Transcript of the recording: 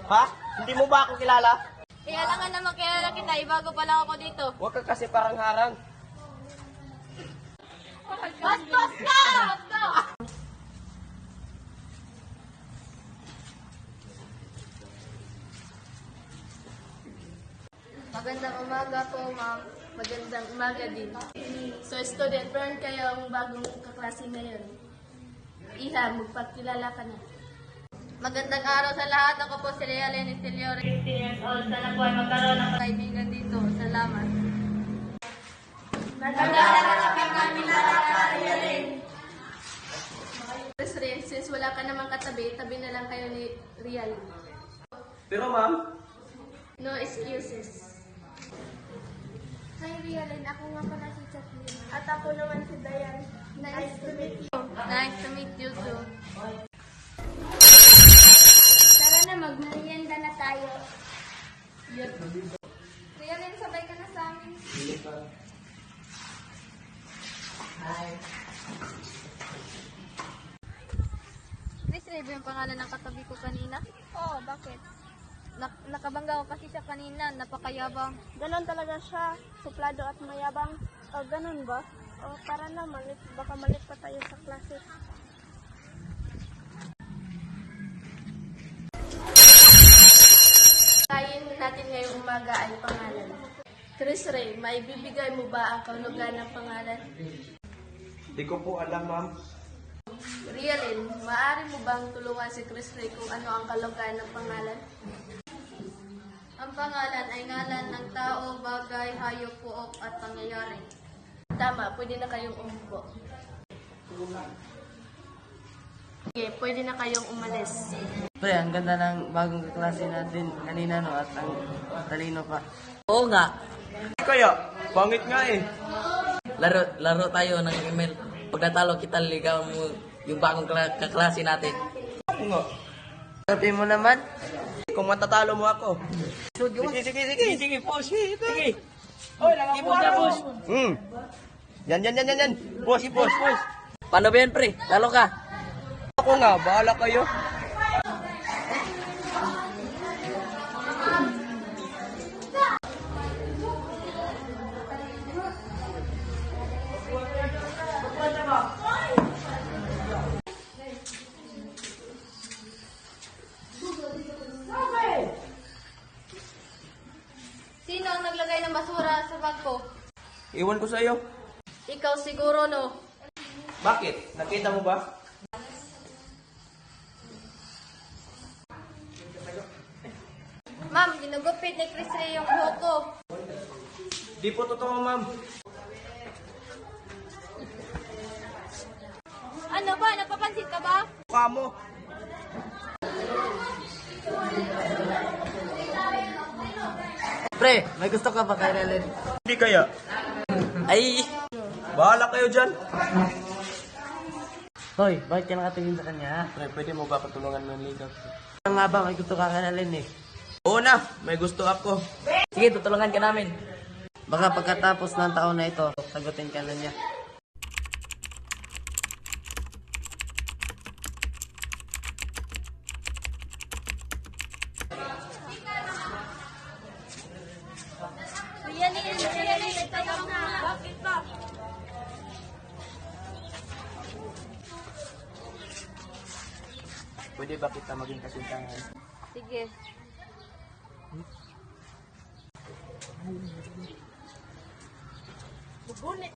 Ha? Hindi mo ba ako kilala? Kaya lang nga naman kilala kita, bago pa lang ako dito. Huwag ka kasi parang harang. Bastos ka! Magandang umaga po, ma'am. Magandang umaga din. So, student, meron kayong bagong kaklase ngayon. Iha, magpakilala ka na. Magandang araw sa lahat. Ako po si Rhea Lenny Siliore, 15 years old. Sana po ay magkaroon ng kaibigan dito. Salamat. Since wala ka namang katabi, tabi na lang kayo ni Rial. Pero ma'am, No excuses. Hi, Rialyn. Ako nga pala si Chaplin. At ako naman si Dayan. Nice to meet you. Nice to meet you too. Tara na, magmerienda na tayo. Rialyn, sabay ka na sa amin. Chris, Rebe yung pangalan ng katabi ko kanina. Oo, bakit? Nakabangga ko kasi siya kanina, napakayabang. Ganon talaga siya. Suplado at mayabang. O, ganon ba? O, tara na, baka malit pa tayo sa klase. Kain natin ngayong umaga ay pangalan. Chris Ray, may bibigay mo ba ang kahulugan ng pangalan? di ko po alam ma'am. Rialyn, maaari mo bang tulungan si Chris Ray kung ano ang kahulugan ng pangalan? Ang pangalan ay ngalan ng tao, bagay, hayop, puok at pangyayari. Tama, pwede na kayong umupo. Okay, pwede na kayong umalis. Pre, ang ganda ng bagong kaklase natin kanina, no? At ang talino pa. Oo nga. Kaya, pangit nga eh. Laro tayo ng email. Pag natalo kita, ligaw mo yung bagong kaklase natin. Ako nga. Sabi mo naman. Kung matatalo mo ako. Sige, push. Sige. Oy, Push na push. Yan. Push. Paano ba yan, pre? Talo ka. Ako nga, bahala kayo. Sino ang naglagay ng basura sa bag ko? Iwan ko sa'yo. Ikaw siguro, no? Bakit? Nakita mo ba? Ma'am, ginugupit ni Chris Ray yung buhok ko. Di po totoo ma'am. Ano ba? Napapansin ka ba? Mukha mo. Pre, may gusto ka ba kay Relen? Hindi kaya. Ay! Bahala kayo dyan. Hoy, bakit ka nakatingin sa kanya? Pre, pwede mo ba patulungan ng ligaw? Ano nga ba, may gusto ka kay Relen eh. Oo na, may gusto ako. Sige, tutulungan ka namin. Baka pagkatapos ng taon na ito, sagutin ka na niya. Rialyn, tayo na. Bakit ba? Pwede ba kita maging kasintahan? Sige. Bubulit